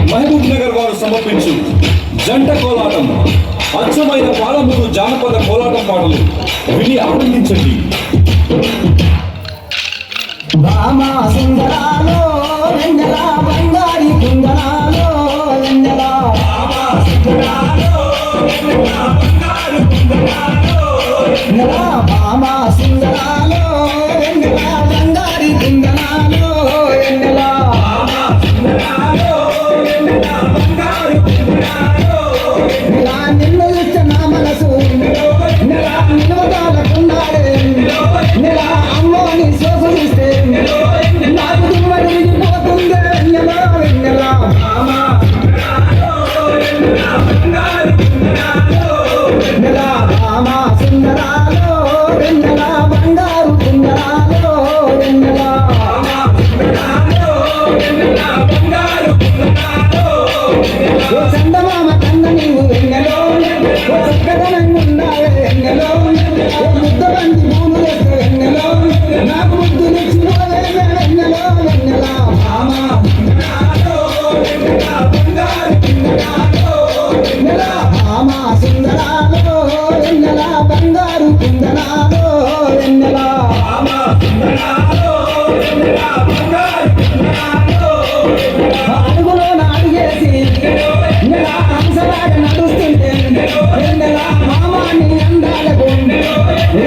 మహబూబ్ నగర్ వారు సమర్పించు జంట కోలాటం అచ్చమైన పాలమూరు జానపద కోలాటం పాటలు విని ఆనందించండి. భామా సుందరాలో వెన్నెల బంగారి కుందనాలో వెన్నెల భామా సుందరాలో వెన్నెల బంగారి కుందనాలో వెన్నెల నిన్ను ఇష్ట నా మనసు నిలవదాలకున్నాడే నెల అమ్మోని శోభనిస్తే నాకు దిమ్మడిపోతుంది వెన్నెల వెన్నెల నెల భామా సుందరాలో వెన్నెల బంగారు కుందరాలో వెన్నెల చందమామ కన్న నీవు వెన్నెలో చక్కదనంగున్నావే వెన్నెలో ముద్దబంది భూమి వేస్తే వెన్నెలో నాకు ముద్దు నిచ్చినోవే వెన్నెలో వెన్నెల భామా నెల భామా సుందరాలో వెన్నెల బంగారు కుందనాలో వెన్నెల అడుగులో అడుగేసి నెల హంసలాగా నడుస్తుంటే వెన్నెల మామాని అందాలకు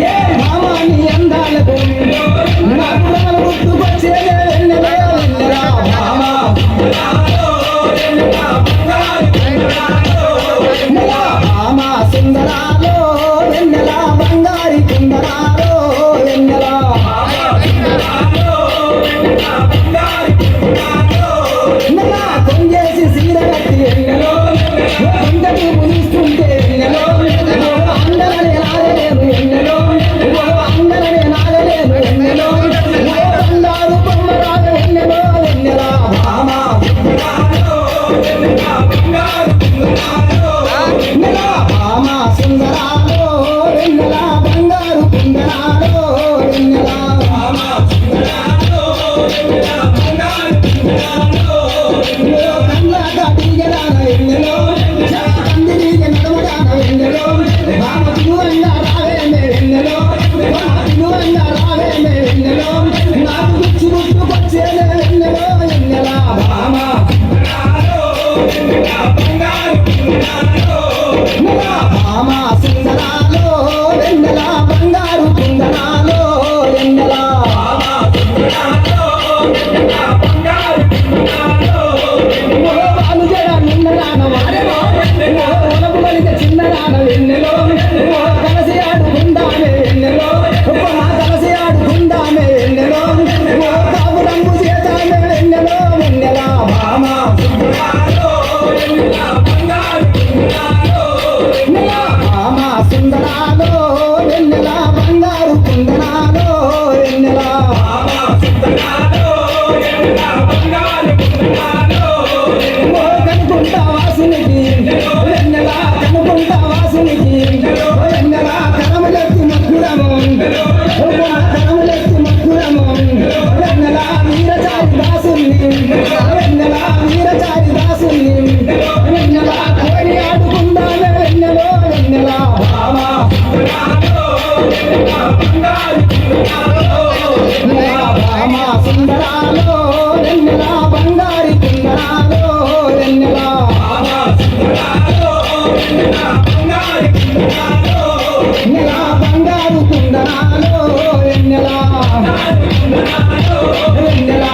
ఏ మామాని అందాలకు నాకు గుర్తుకొచ్చేదే వెన్నెల వెన్నెల భామా నెల భామా సుందరాలో వెన్నెల బంగారి కుందరాలో వెన్నెల నెల కొంగేసి సీర కట్టి వెన్నెలో కొంగని మునిస్తుంటే వెన్నెలో అందరనే నాగలేను వెన్నెలో అందరనే నాగలేను వెన్నెలో బంగారు బొమ్మరాగ వెన్నెలో వెన్నెల భామా నెల భామా సుందరాలో వెన్నెల బంగారు కుందనాలో వెన్నెల కళ్ళాక తీగడాన వెన్నెలో కందిరీగ నడవడాన వెన్నెలో భామ తినువంగా రావేమే వెన్నెలో తినువంగా రావేమే వెన్నెలో నాకు గుచ్చు గుర్తుకొచ్చేదే వెన్నెలో వెన్నెల భామా నెల భామా సుందరాలో వెన్నెల బంగారు కుందనాలో వెన్నెల వాళ్ళు జడ నిన్నరాన వాడెలో ఒలపు మలిక చిన్నరాన వెన్నెలో కలిసి ఆడుకుందామే వెన్నెలో కలిసి ఆడుకుందామే వెన్నెలో కాపు రంగు చేతామే వెన్నెలో వెన్నెల భామా నెల భామా సుందరాలో వెన్నెల బంగారు కుందనాలో వెన్నెల కనుకుంటా వాసునికి వెన్నెల కనుకుంటా వాసునికి వెన్నెల కరములెత్తి మధురము కరములెత్తి మధురము వెన్నెల వీరచారి దాసుని వెన్నెల వీరచారి దాసుని వెన్నెల కోడి ఆడుకుందామే వెన్నెలో వెన్నెల భామా భామా సుందరాలో వెన్నెల బంగారి కుందనాలో వెన్నెల నెల బంగారు కుందనాలో వెన్నెల వెన్నెల